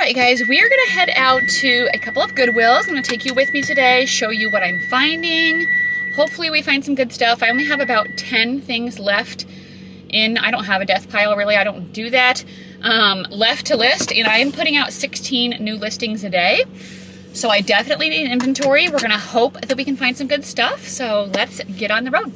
Alright guys, we are going to head out to a couple of Goodwills. I'm going to take you with me today, show you what I'm finding. Hopefully we find some good stuff. I only have about 10 things left in, I don't have a death pile really, I don't do that, left to list, and I am putting out 16 new listings a day. So I definitely need an inventory. We're going to hope that we can find some good stuff. So let's get on the road.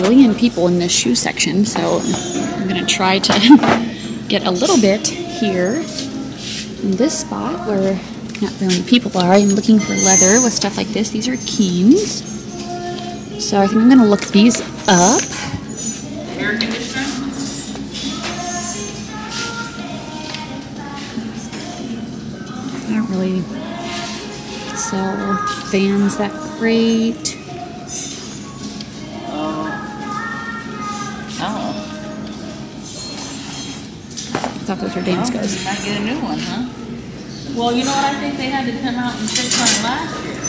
Billion people in this shoe section, so I'm gonna try to get a little bit here in this spot where not very many people are. I'm looking for leather with stuff like this. These are Keens, so I think I'm gonna look these up. I don't really sell Vans that great. I thought those were Dane's guys. You might get a new one, huh? Well, you know what? I think they had to come out and fix one last year.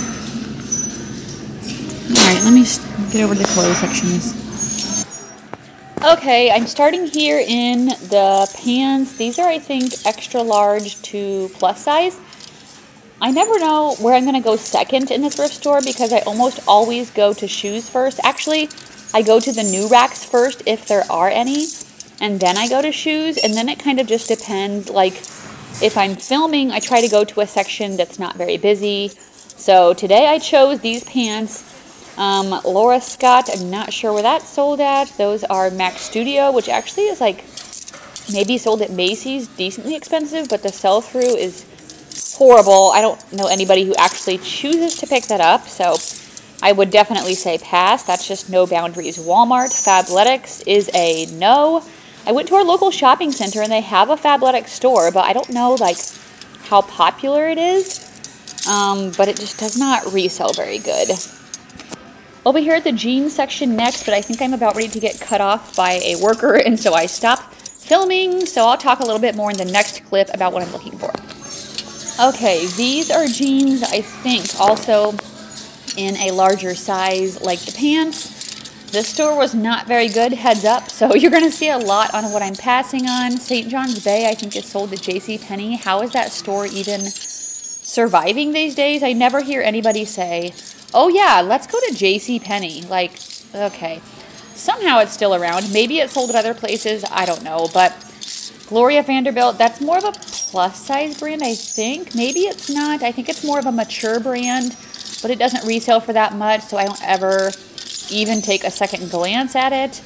Alright, let me get over to the clothes sections. Okay, I'm starting here in the pants. These are, I think, extra large to plus size. I never know where I'm going to go second in the thrift store because I almost always go to shoes first. Actually, I go to the new racks first if there are any. And then I go to shoes, and then it kind of just depends. Like, if I'm filming, I try to go to a section that's not very busy. So today I chose these pants. Laura Scott, I'm not sure where that's sold at. Those are Mac Studio, which actually is like maybe sold at Macy's, decently expensive, but the sell-through is horrible. I don't know anybody who actually chooses to pick that up, so I would definitely say pass. That's just no boundaries. Walmart, Fabletics is a no. I went to our local shopping center and they have a Fabletics store, but I don't know like how popular it is. But it just does not resell very good. Over here at the jeans section next, but I think I'm about ready to get cut off by a worker, and so I stopped filming. So I'll talk a little bit more in the next clip about what I'm looking for. Okay, these are jeans, I think, also in a larger size like the pants. This store was not very good, heads up, so you're going to see a lot on what I'm passing on. St. John's Bay, I think, is sold to JCPenney. How is that store even surviving these days? I never hear anybody say, oh yeah, let's go to JCPenney. Like, okay. Somehow it's still around. Maybe it's sold at other places, I don't know, but Gloria Vanderbilt, that's more of a plus-size brand, I think. Maybe it's not. I think it's more of a mature brand, but it doesn't resell for that much, so I don't ever even take a second glance at it.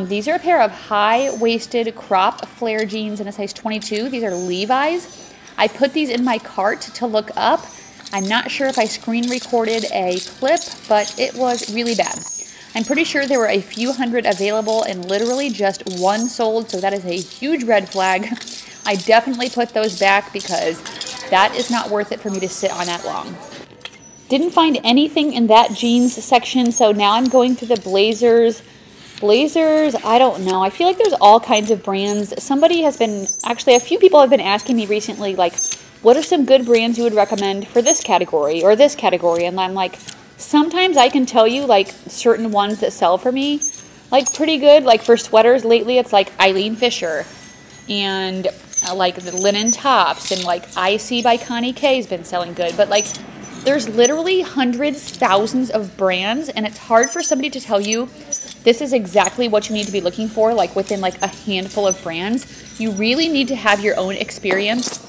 These are a pair of high-waisted crop flare jeans in a size 22. These are Levi's. I put these in my cart to look up. I'm not sure if I screen recorded a clip, but it was really bad. I'm pretty sure there were a few hundred available and literally just one sold, so that is a huge red flag. I definitely put those back because that is not worth it for me to sit on that long. Didn't find anything in that jeans section, so now I'm going through the blazers. Blazers, I don't know. I feel like there's all kinds of brands. Somebody has been, actually a few people have been asking me recently, like, what are some good brands you would recommend for this category or this category? And I'm like, sometimes I can tell you, like, certain ones that sell for me, like, pretty good. Like, for sweaters lately, it's like Eileen Fisher and, like, the linen tops. And, like, IC by Connie K has been selling good. But, like, there's literally hundreds, thousands of brands, and it's hard for somebody to tell you this is exactly what you need to be looking for, like within like a handful of brands. You really need to have your own experience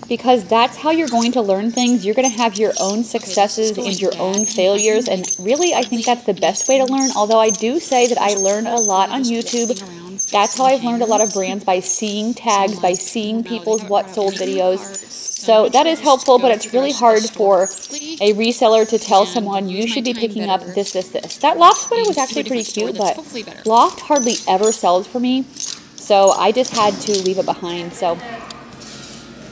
because that's how you're going to learn things. You're going to have your own successes and your own failures, and really I think that's the best way to learn, although I do say that I learn a lot on YouTube. That's how I've learned a lot of brands, by seeing tags, by seeing people's what sold videos. So that is helpful, but it's really hard for a reseller to tell someone you should be picking up this, this, this. That Loft sweater was actually pretty cute, but Loft hardly ever sells for me, so I just had to leave it behind. So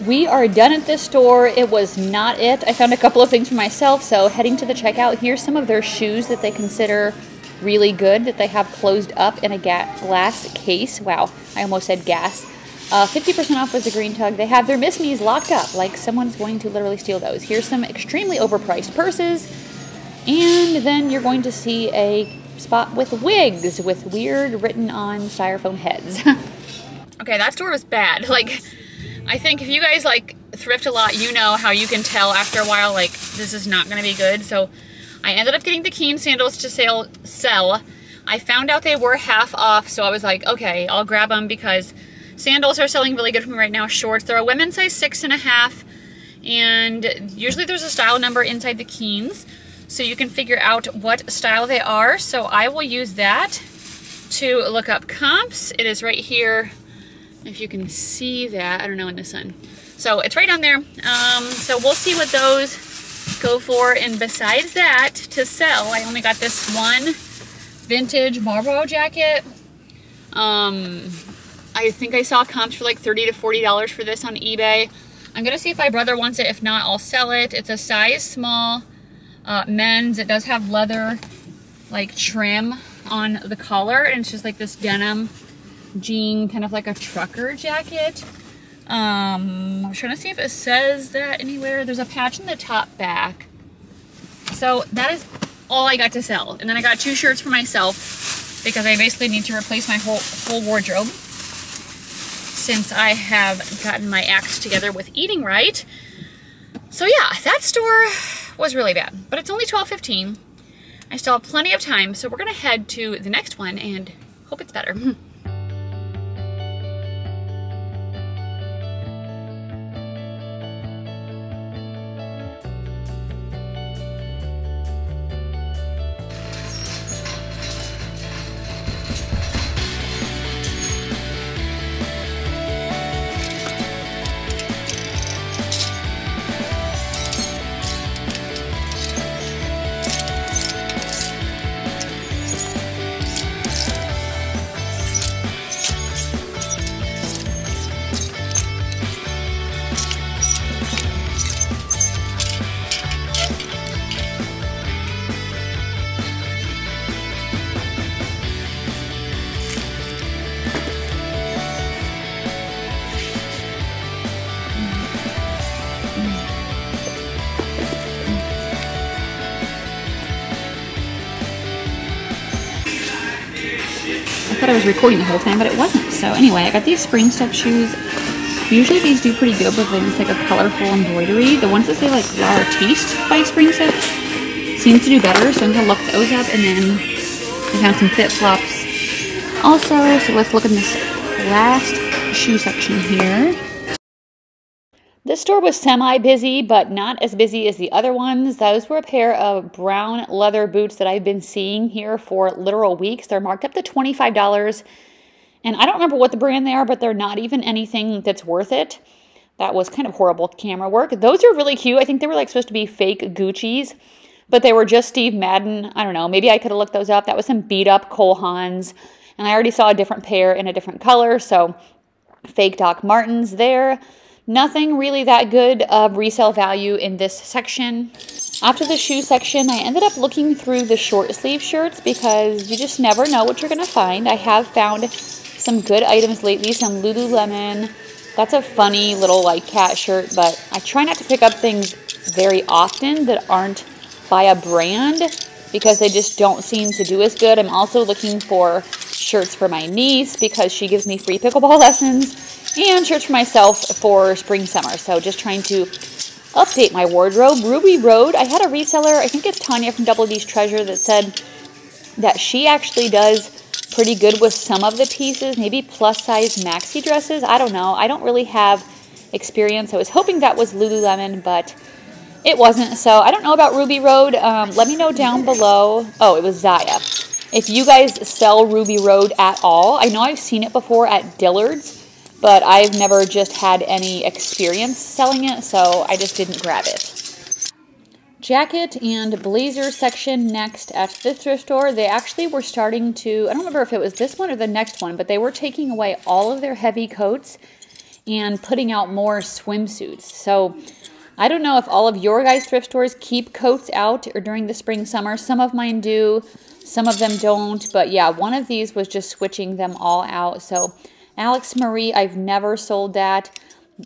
we are done at this store. It was not it. I found a couple of things for myself, so heading to the checkout. Here's some of their shoes that they consider really good that they have closed up in a glass case. Wow, I almost said gas. 50% off was the green tug. They have their Miss Me's locked up, like someone's going to literally steal those. Here's some extremely overpriced purses. And then you're going to see a spot with wigs with weird written on styrofoam heads. Okay, that store was bad. Like, I think if you guys like thrift a lot, you know how you can tell after a while, like, this is not going to be good. So I ended up getting the Keen sandals to sell. I found out they were half off, so I was like, okay, I'll grab them because sandals are selling really good for me right now. Shorts, they're a women's size 6.5, and usually there's a style number inside the Keens, so you can figure out what style they are. So I will use that to look up comps. It is right here. If you can see that, I don't know in the sun. So it's right down there. So we'll see what those go for. And besides that, to sell, I only got this one vintage Marlboro jacket. I think I saw comps for like $30 to $40 for this on eBay. I'm gonna see if my brother wants it. If not, I'll sell it. It's a size small, men's. It does have leather like trim on the collar, and it's just like this denim jean, kind of like a trucker jacket. I'm trying to see if it says that anywhere. There's a patch in the top back. So that is all I got to sell. And then I got 2 shirts for myself because I basically need to replace my whole wardrobe since I have gotten my act together with eating right. So yeah, that store was really bad, but it's only $12.15. I still have plenty of time, so we're gonna head to the next one and hope it's better. I thought I was recording the whole time, but it wasn't. So anyway, I got these spring step shoes. Usually these do pretty good with it's like a colorful embroidery. The ones that say like La Artiste by Spring Step seems to do better, so I'm gonna look those up. And then I found some flip flops also. So let's look in this last shoe section here. This store was semi-busy, but not as busy as the other ones. Those were a pair of brown leather boots that I've been seeing here for literal weeks. They're marked up to $25. And I don't remember what the brand they are, but they're not even anything that's worth it. That was kind of horrible camera work. Those are really cute. I think they were like supposed to be fake Gucci's, but they were just Steve Madden. I don't know. Maybe I could have looked those up. That was some beat up Cole Haans. And I already saw a different pair in a different color. So fake Doc Martens there. Nothing really that good of resale value in this section. After the shoe section, I ended up looking through the short sleeve shirts because you just never know what you're going to find. I have found some good items lately, some Lululemon. That's a funny little like cat shirt, but I try not to pick up things very often that aren't by a brand because they just don't seem to do as good. I'm also looking for shirts for my niece because she gives me free pickleball lessons, and shirts for myself for spring summer. So just trying to update my wardrobe. Ruby Road, I had a reseller, I think it's Tanya from Double D's Treasure, that said that she actually does pretty good with some of the pieces, maybe plus size maxi dresses. I don't know. I don't really have experience. I was hoping that was Lululemon, but it wasn't. So I don't know about Ruby Road. Let me know down below. Oh, it was Zaya. If you guys sell Ruby Road at all. I know I've seen it before at Dillard's, but I've never just had any experience selling it, so I just didn't grab it. Jacket and blazer section next at the thrift store. They actually were starting to, I don't remember if it was this one or the next one, but they were taking away all of their heavy coats and putting out more swimsuits. So I don't know if all of your guys' thrift stores keep coats out or during the spring, summer. Some of mine do. Some of them don't, but yeah, one of these was just switching them all out. So Alex Marie, I've never sold that.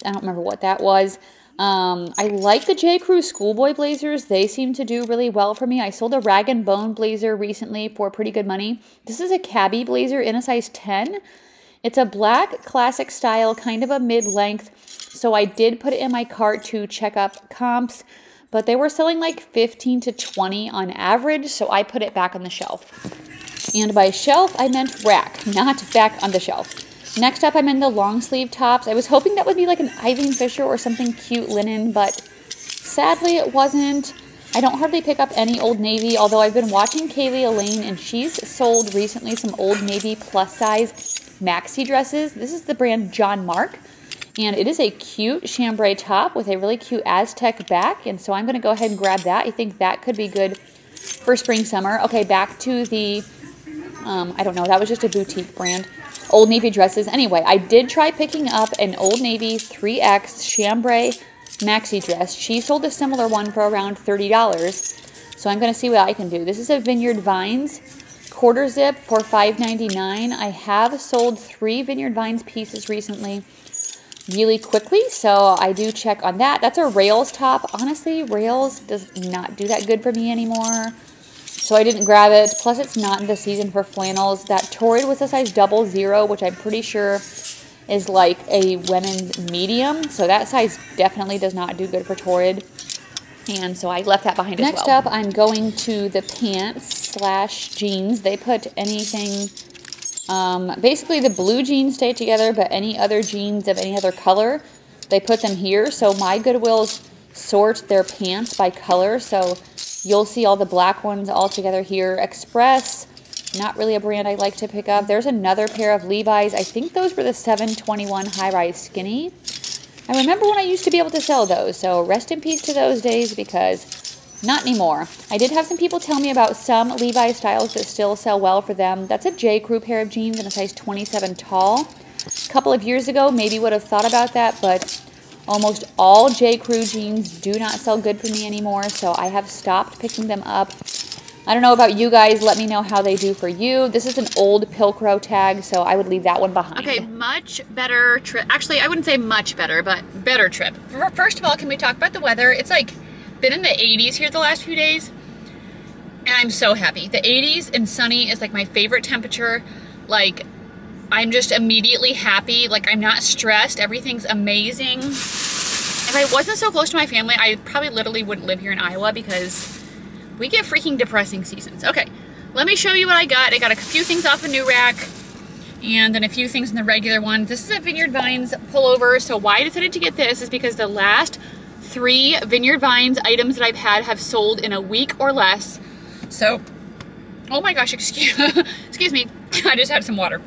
I don't remember what that was. I like the J. Crew schoolboy blazers. They seem to do really well for me. I sold a rag and bone blazer recently for pretty good money. This is a cabbie blazer in a size 10. It's a black classic style, kind of a mid-length. So I did put it in my cart to check up comps, but they were selling like 15 to 20 on average. So I put it back on the shelf. And by shelf, I meant rack, not back on the shelf. Next up, I'm in the long sleeve tops. I was hoping that would be like an Eileen Fisher or something cute linen, but sadly it wasn't. I don't hardly pick up any Old Navy, although I've been watching Kaylee Elaine, and she's sold recently some Old Navy plus size maxi dresses. This is the brand John Mark, and it is a cute chambray top with a really cute Aztec back, and so I'm going to go ahead and grab that. I think that could be good for spring, summer. Okay, back to the, I don't know, that was just a boutique brand. Old Navy dresses. Anyway, I did try picking up an Old Navy 3X chambray maxi dress. She sold a similar one for around $30. So I'm going to see what I can do. This is a Vineyard Vines quarter zip for $5.99. I have sold 3 Vineyard Vines pieces recently really quickly, so I do check on that. That's a Rails top. Honestly, Rails does not do that good for me anymore, so I didn't grab it. Plus, it's not in the season for flannels. That Torrid was a size 00, which I'm pretty sure is like a women's medium. So that size definitely does not do good for Torrid. And so I left that behind as well. Next up, I'm going to the pants / jeans. They put anything, basically the blue jeans stay together, but any other jeans of any other color, they put them here. So my Goodwills sort their pants by color. So you'll see all the black ones all together here. Express, not really a brand I like to pick up. There's another pair of Levi's. I think those were the 721 high-rise skinny. I remember when I used to be able to sell those, so rest in peace to those days because not anymore. I did have some people tell me about some Levi's styles that still sell well for them. That's a J. Crew pair of jeans in a size 27 tall. A couple of years ago, maybe would have thought about that, but almost all J. Crew jeans do not sell good for me anymore, so I have stopped picking them up. I don't know about you guys. Let me know how they do for you. This is an old Pilcrow tag, so I would leave that one behind. Okay, much better trip. Actually, I wouldn't say much better, but better trip. First of all, can we talk about the weather? It's like been in the 80s here the last few days, and I'm so happy. The 80s and sunny is like my favorite temperature. Like, I'm just immediately happy. Like, I'm not stressed. Everything's amazing. If I wasn't so close to my family, I probably literally wouldn't live here in Iowa because we get freaking depressing seasons. Okay, let me show you what I got. I got a few things off a new rack and then a few things in the regular one. This is a Vineyard Vines pullover. So why I decided to get this is because the last 3 Vineyard Vines items that I've had have sold in a week or less. So, oh my gosh, excuse me, I just had some water.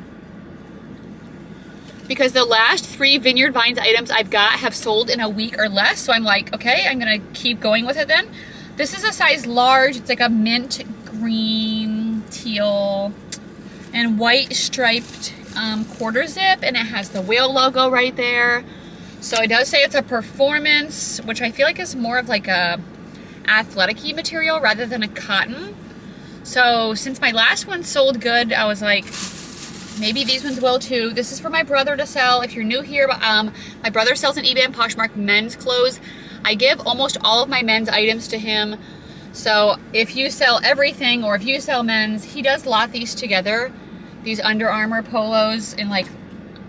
Because the last 3 Vineyard Vines items I've got have sold in a week or less. So I'm like, okay, I'm gonna keep going with it then. This is a size large. It's like a mint green, teal, and white striped quarter zip, and it has the whale logo right there. So it does say it's a performance, which I feel like is more of like a athletic-y material rather than a cotton. So since my last one sold good, I was like, maybe these ones will too. This is for my brother to sell. If you're new here, my brother sells on eBay and Poshmark men's clothes. I give almost all of my men's items to him. So if you sell everything or if you sell men's, he does lot these together. These Under Armour polos in like,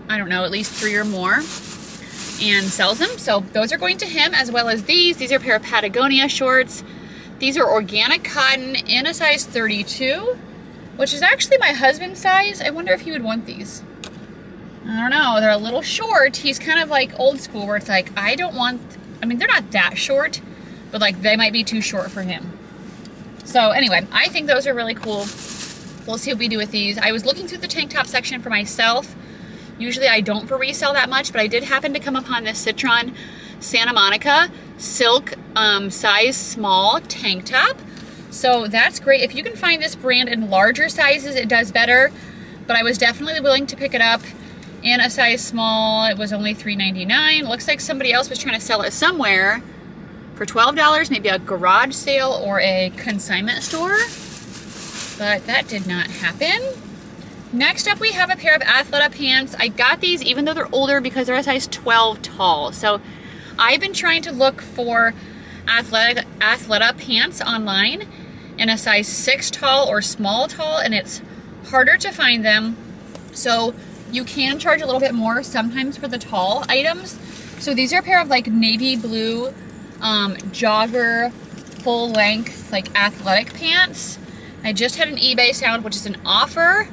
I don't know, at least 3 or more, and sells them. So those are going to him, as well as these. These are a pair of Patagonia shorts. These are organic cotton in a size 32, which is actually my husband's size. I wonder if he would want these. I don't know, they're a little short. He's kind of like old school where it's like, I don't want, I mean, they're not that short, but like they might be too short for him. So anyway, I think those are really cool. We'll see what we do with these. I was looking through the tank top section for myself. Usually I don't for resale that much, but I did happen to come upon this Citron Santa Monica silk size small tank top. So that's great. If you can find this brand in larger sizes, it does better, but I was definitely willing to pick it up in a size small. It was only $3.99. Looks like somebody else was trying to sell it somewhere for $12, maybe a garage sale or a consignment store. but that did not happen. Next up, we have a pair of Athleta pants. I got these even though they're older because they're a size 12 tall. So I've been trying to look for Athleta pants online in a size 6 tall or small tall, and it's harder to find them. So you can charge a little bit more sometimes for the tall items. So these are a pair of like navy blue jogger full length like athletic pants. I just had an eBay sound, which is an offer.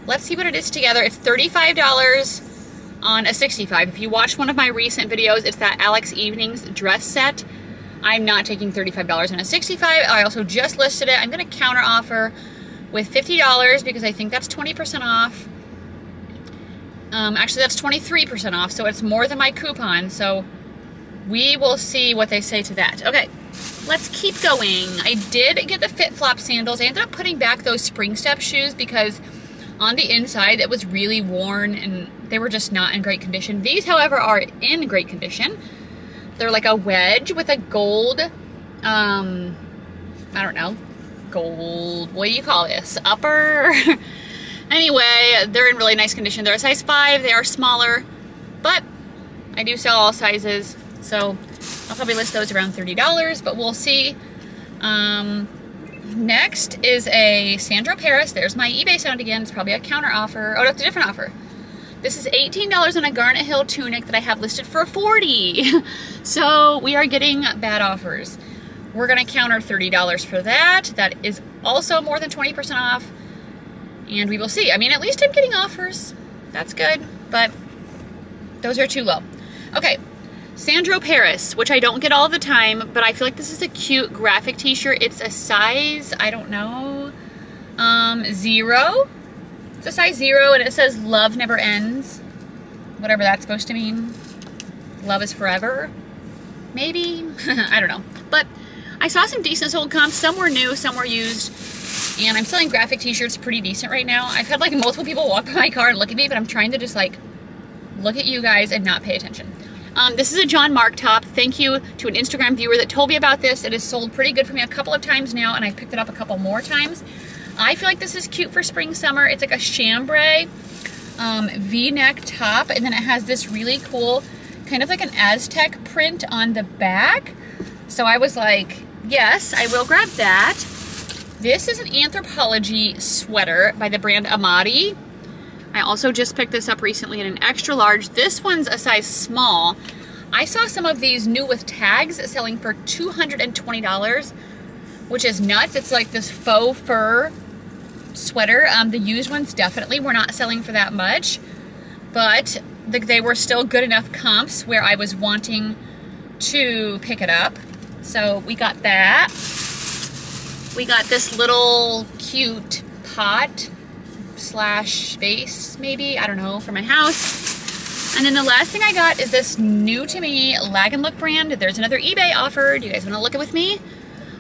Let's see what it is together. It's $35 on a 65. If you watched one of my recent videos, it's that Alex Evenings dress set. I'm not taking $35 on a 65. I also just listed it. I'm gonna counter offer with $50 because I think that's 20% off. Actually, that's 23% off, so it's more than my coupon. So we will see what they say to that. Okay, let's keep going. I did get the Fit Flop sandals. I ended up putting back those Spring Step shoes because on the inside it was really worn and they were just not in great condition. These, however, are in great condition. They're like a wedge with a gold, I don't know, gold, what do you call this? Upper? Anyway, they're in really nice condition. They're a size 5, they are smaller, but I do sell all sizes, so I'll probably list those around $30, but we'll see. Next is a Sandro Paris. There's my eBay sound again. It's probably a counter offer. Oh, no, it's a different offer. This is $18 on a Garnet Hill tunic that I have listed for $40. So we are getting bad offers. We're gonna counter $30 for that. That is also more than 20% off. And we will see. I mean, at least I'm getting offers. That's good, but those are too low. Okay, Sandro Paris, which I don't get all the time, but I feel like this is a cute graphic t-shirt. It's a size, I don't know, 0. It's a size 0 and it says love never ends. Whatever that's supposed to mean. Love is forever. Maybe, I don't know. But I saw some decent sold comps. Some were new, some were used. And I'm selling graphic t-shirts pretty decent right now. I've had like multiple people walk by my car and look at me, but I'm trying to just like look at you guys and not pay attention. This is a John Mark top. Thank you to an Instagram viewer that told me about this. It has sold pretty good for me a couple of times now, and I've picked it up a couple more times. I feel like this is cute for spring, summer. It's like a chambray V-neck top, and then it has this really cool, kind of like an Aztec print on the back. So I was like, yes, I will grab that. This is an Anthropologie sweater by the brand Amati. I also just picked this up recently in an extra large. This one's a size small. I saw some of these new with tags selling for $220, which is nuts. It's like this faux fur sweater. The used ones definitely were not selling for that much, but they were still good enough comps where I was wanting to pick it up. So we got that. We got this little cute pot slash vase, maybe, I don't know, for my house. And then the last thing I got is this new to me Lag and Look brand. There's another eBay offer. Do you guys want to look it with me?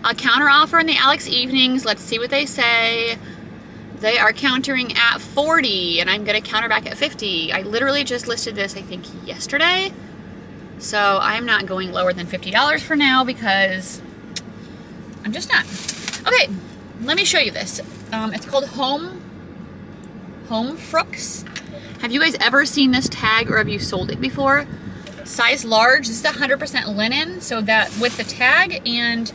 A counter offer in the Alex Evenings. Let's see what they say. They are countering at 40 and I'm gonna counter back at 50. I literally just listed this, I think, yesterday. So I'm not going lower than $50 for now because I'm just not. Okay, let me show you this. It's called Home Frooks. Have you guys ever seen this tag or have you sold it before? Size large. This is 100% linen, so that with the tag and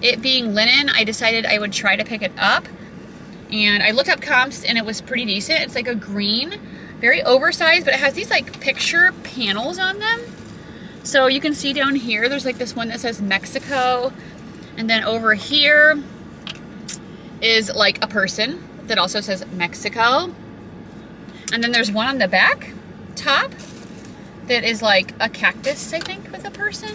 it being linen, I decided I would try to pick it up. And I looked up comps and it was pretty decent. It's like a green, very oversized, but it has these like picture panels on them. So you can see down here, there's like this one that says Mexico. And then over here is like a person that also says Mexico. And then there's one on the back top that is like a cactus, I think, with a person.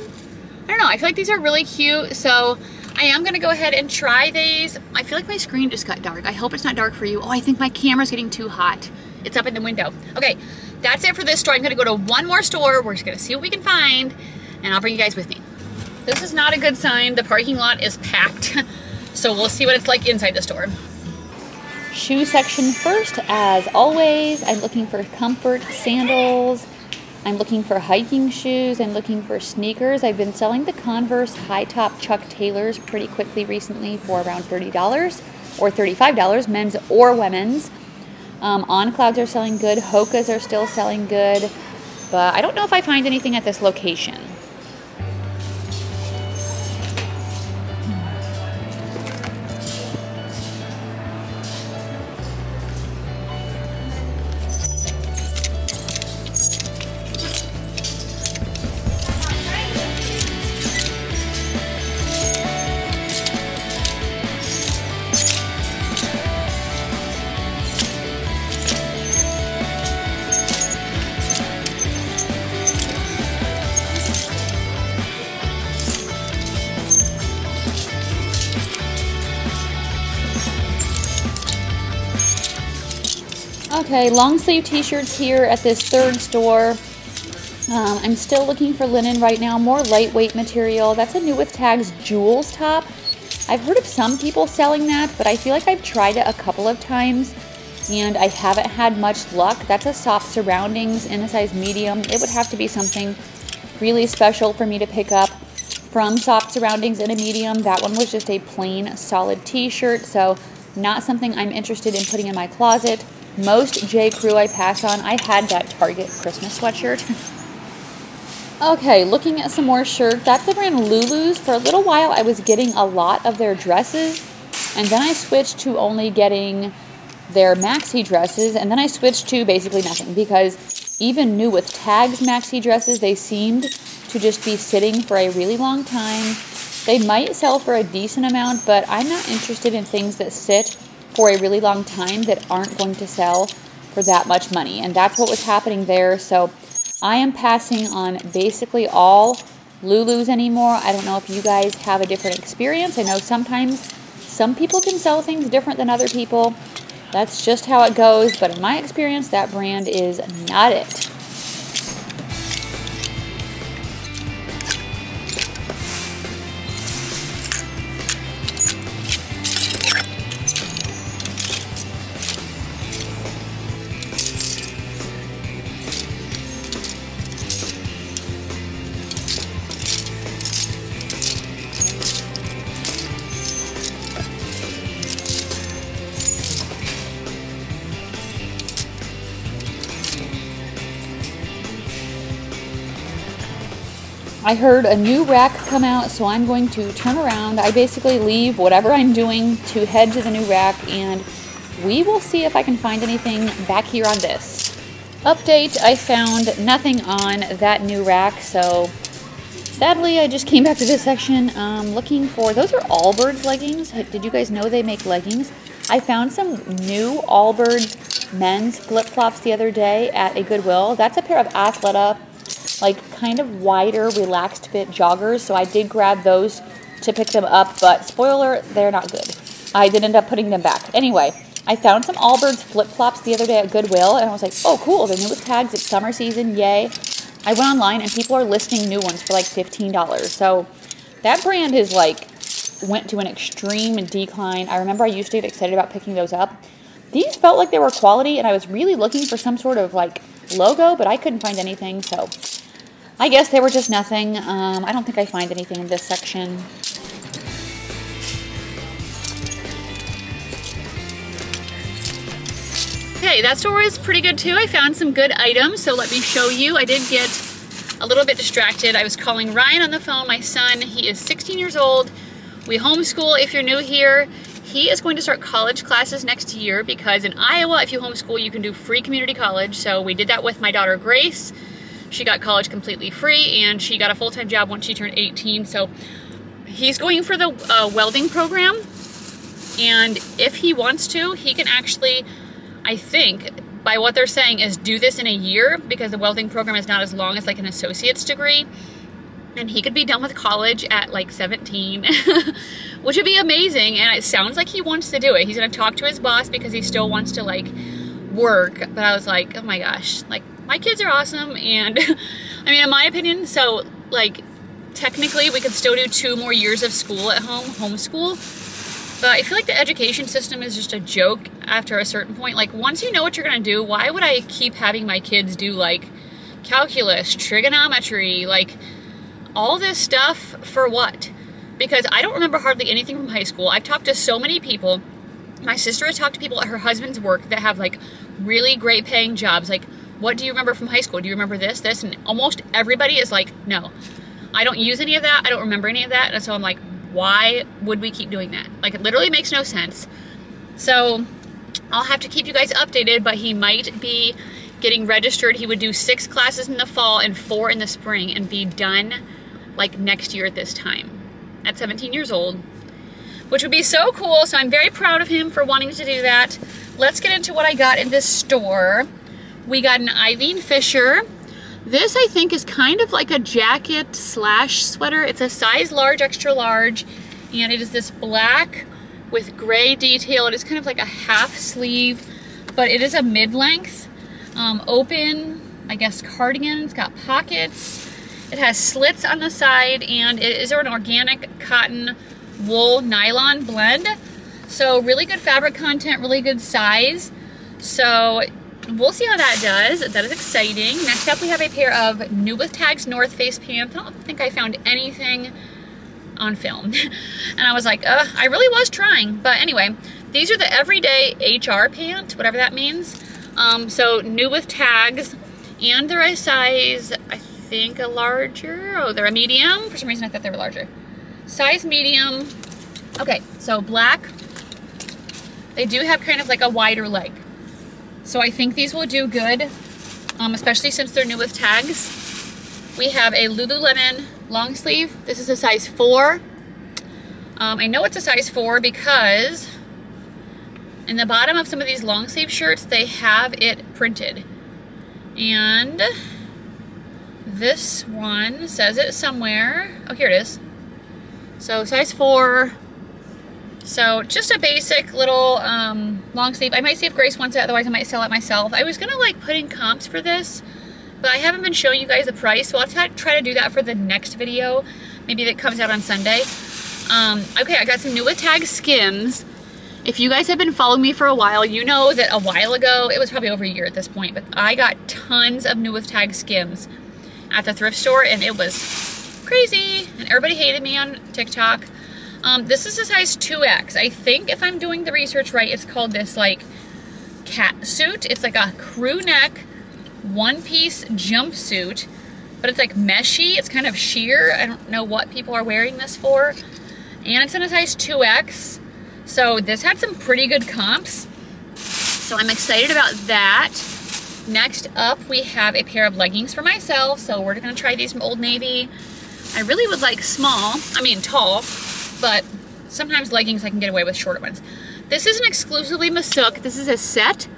I don't know, I feel like these are really cute. So I am gonna go ahead and try these. I feel like my screen just got dark. I hope it's not dark for you. Oh, I think my camera's getting too hot. It's up in the window. Okay, that's it for this store. I'm gonna go to one more store. We're just gonna see what we can find and I'll bring you guys with me. This is not a good sign. The parking lot is packed. So we'll see what it's like inside the store. Shoe section first, as always. I'm looking for comfort sandals. I'm looking for hiking shoes. I'm looking for sneakers. I've been selling the Converse high top Chuck Taylors pretty quickly recently for around $30. or $35, men's or women's. On Clouds are selling good. Hoka's are still selling good. But I don't know if I find anything at this location. Okay, long sleeve t-shirts here at this third store. I'm still looking for linen right now, more lightweight material. That's a New With Tags Jewels top. I've heard of some people selling that, but I feel like I've tried it a couple of times and I haven't had much luck. That's a soft surroundings in a size medium. It would have to be something really special for me to pick up from soft surroundings in a medium. That one was just a plain solid t-shirt, so not something I'm interested in putting in my closet. Most J. Crew I pass on. I had that Target Christmas sweatshirt. Okay, looking at some more shirts. That's the brand Lulu's. For a little while, I was getting a lot of their dresses, and then I switched to only getting their maxi dresses, and then I switched to basically nothing, because even New With Tags maxi dresses, they seemed to just be sitting for a really long time. They might sell for a decent amount, but I'm not interested in things that sit for a really long time that aren't going to sell for that much money. And that's what was happening there. So I am passing on basically all Lulu's anymore. I don't know if you guys have a different experience. I know sometimes some people can sell things different than other people. That's just how it goes. But in my experience, that brand is not it. I heard a new rack come out, so I'm going to turn around. I basically leave whatever I'm doing to head to the new rack, and we will see if I can find anything back here on this. Update, I found nothing on that new rack, so sadly I just came back to this section looking for, those are Allbirds leggings. Did you guys know they make leggings? I found some new Allbirds men's flip-flops the other day at a Goodwill. That's a pair of Athleta, like kind of wider, relaxed fit joggers. So I did grab those to pick them up, but spoiler, they're not good. I did end up putting them back. Anyway, I found some Allbirds flip-flops the other day at Goodwill, and I was like, oh cool, they're New With Tags, it's summer season, yay. I went online and people are listing new ones for like $15. So that brand is like, went to an extreme decline. I remember I used to get excited about picking those up. These felt like they were quality, and I was really looking for some sort of like logo, but I couldn't find anything, so I guess they were just nothing. I don't think I find anything in this section. Okay, that store is pretty good too. I found some good items, so let me show you. I did get a little bit distracted. I was calling Ryan on the phone, my son. He is 16 years old. We homeschool. If you're new here, he is going to start college classes next year, because in Iowa, if you homeschool, you can do free community college. So we did that with my daughter, Grace. She got college completely free, and she got a full-time job once she turned 18. So he's going for the welding program, and if he wants to, he can actually, I think, by what they're saying, is do this in a year, because the welding program is not as long as like an associate's degree, and he could be done with college at like 17, which would be amazing. And it sounds like he wants to do it. He's gonna talk to his boss because he still wants to like work. But I was like, oh my gosh, like my kids are awesome. And I mean, in my opinion, so like technically we could still do 2 more years of school at home, homeschool. But I feel like the education system is just a joke after a certain point. Like once you know what you're gonna do, why would I keep having my kids do like calculus, trigonometry, like all this stuff for what? Because I don't remember hardly anything from high school. I've talked to so many people My sister has talked to people at her husband's work that have like really great paying jobs. Like, what do you remember from high school? Do you remember this? And almost everybody is like, no, I don't use any of that. I don't remember any of that. And so I'm like, why would we keep doing that? Like, it literally makes no sense. So I'll have to keep you guys updated, but he might be getting registered. He would do 6 classes in the fall and 4 in the spring and be done like next year at this time at 17 years old, which would be so cool. So I'm very proud of him for wanting to do that. Let's get into what I got in this store. We got an Eileen Fisher. This I think is kind of like a jacket slash sweater. It's a size large, extra large, and it is this black with gray detail. It is kind of like a half sleeve, but it is a mid-length, open, I guess, cardigan. It's got pockets. It has slits on the side, and it is an organic cotton wool nylon blend. So really good fabric content, really good size. So we'll see how that does. That is exciting. Next up, we have a pair of New With Tags North Face pants. I don't think I found anything on film. And I was like, I really was trying. But anyway, these are the everyday HR pant, whatever that means. So New With Tags, and they're a size, I think, a larger. Oh, they're a medium. For some reason, I thought they were larger. Size medium. Okay, so black. They do have kind of like a wider leg. So I think these will do good, especially since they're New With Tags. We have a Lululemon long sleeve. This is a size 4. I know it's a size 4 because in the bottom of some of these long sleeve shirts, they have it printed. And this one says it somewhere. Oh, here it is. So size 4. So just a basic little long sleeve. I might see if Grace wants it, otherwise I might sell it myself. I was gonna like put in comps for this, but I haven't been showing you guys the price, so I'll try to do that for the next video. Maybe that comes out on Sunday. Okay, I got some New With Tag Skims. If you guys have been following me for a while, you know that a while ago, it was probably over a year at this point, but I got tons of New With Tag Skims at the thrift store, and it was crazy, and everybody hated me on TikTok. This is a size 2X. I think if I'm doing the research right, it's called this like cat suit. It's like a crew neck, one-piece jumpsuit, but it's like meshy. It's kind of sheer. I don't know what people are wearing this for. And it's in a size 2X. So this had some pretty good comps. So I'm excited about that. Next up, we have a pair of leggings for myself. So we're gonna try these from Old Navy. I really would like small, I mean tall, but sometimes leggings I can get away with shorter ones. This isn't exclusively Masuk. This is a set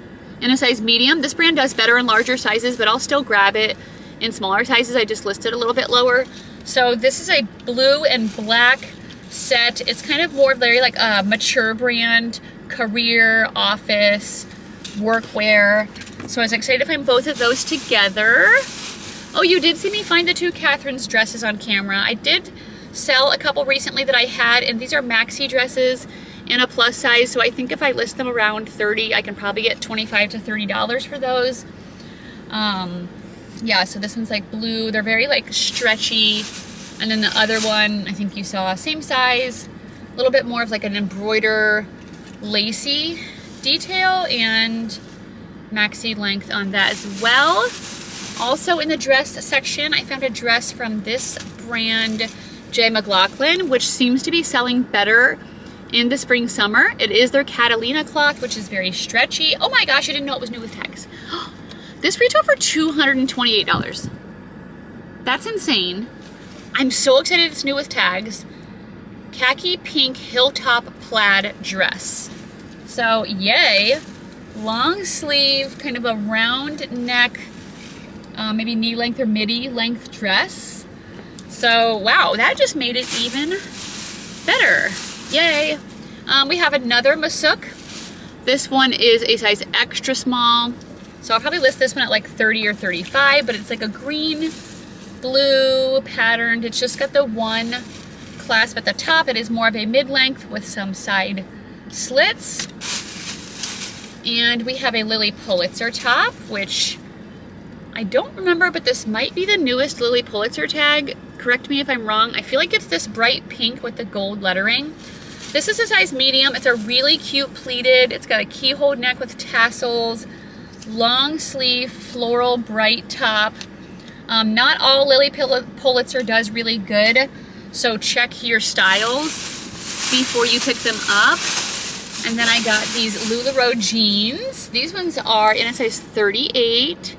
in a size medium. This brand does better in larger sizes, but I'll still grab it in smaller sizes. I just listed a little bit lower. So this is a blue and black set. It's kind of more very like a mature brand, career, office, workwear. So I was excited to find both of those together. Oh, you did see me find the 2 Catherine's dresses on camera. I did sell a couple recently that I had, and these are maxi dresses in a plus size, so I think if I list them around 30, I can probably get $25 to $30 for those. Yeah, so this one's like blue. They're very like stretchy, and then the other one, I think you saw, same size, a little bit more of like an embroider lacy detail, and maxi length on that as well. Also in the dress section, I found a dress from this brand, J. McLaughlin, which seems to be selling better in the spring summer. It is their Catalina cloth, which is very stretchy. Oh my gosh, I didn't know it was New With Tags. This retailed for $228. That's insane. I'm so excited it's New With Tags. Khaki pink hilltop plaid dress. So yay. Long sleeve, kind of a round neck, maybe knee length or midi length dress. So, wow, that just made it even better. Yay. We have another Masuk. This one is a size extra small. So I'll probably list this one at like 30 or 35, but it's like a green, blue patterned. It's just got the one clasp at the top. It is more of a mid-length with some side slits. And we have a Lily Pulitzer top, which I don't remember, but this might be the newest Lily Pulitzer tag. Correct me if I'm wrong. I feel like it's this bright pink with the gold lettering. This is a size medium. It's a really cute pleated. It's got a keyhole neck with tassels, long sleeve, floral, bright top. Not all Lily Pulitzer does really good, so check your styles before you pick them up. And then I got these LuLaRoe jeans. These ones are in a size 38.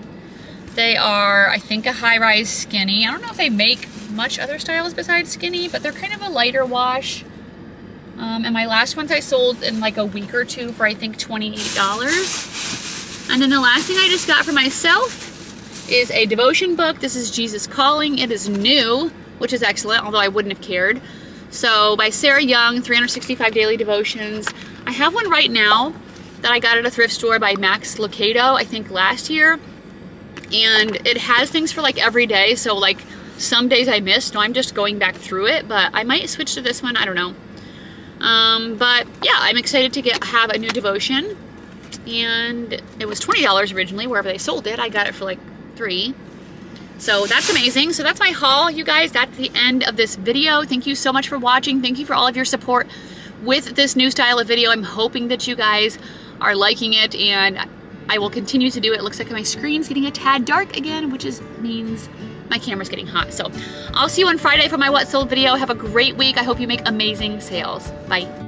They are, I think, a high-rise skinny. I don't know if they make much other styles besides skinny, but they're kind of a lighter wash. And my last ones I sold in like a week or two for I think $28. And then the last thing I just got for myself is a devotion book. This is Jesus Calling. It is new, which is excellent, although I wouldn't have cared. So by Sarah Young, 365 Daily Devotions. I have one right now that I got at a thrift store by Max Lucado, I think last year. And it has things for like every day. So like some days I missed, so I'm just going back through it, but I might switch to this one, I don't know. But yeah, I'm excited to have a new devotion, and it was $20 originally wherever they sold it. I got it for like $3, so that's amazing. So that's my haul, you guys. That's the end of this video. Thank you so much for watching. Thank you for all of your support with this new style of video. I'm hoping that you guys are liking it, and I will continue to do it. It looks like my screen's getting a tad dark again, which means my camera's getting hot. So I'll see you on Friday for my What Sold video. Have a great week. I hope you make amazing sales. Bye.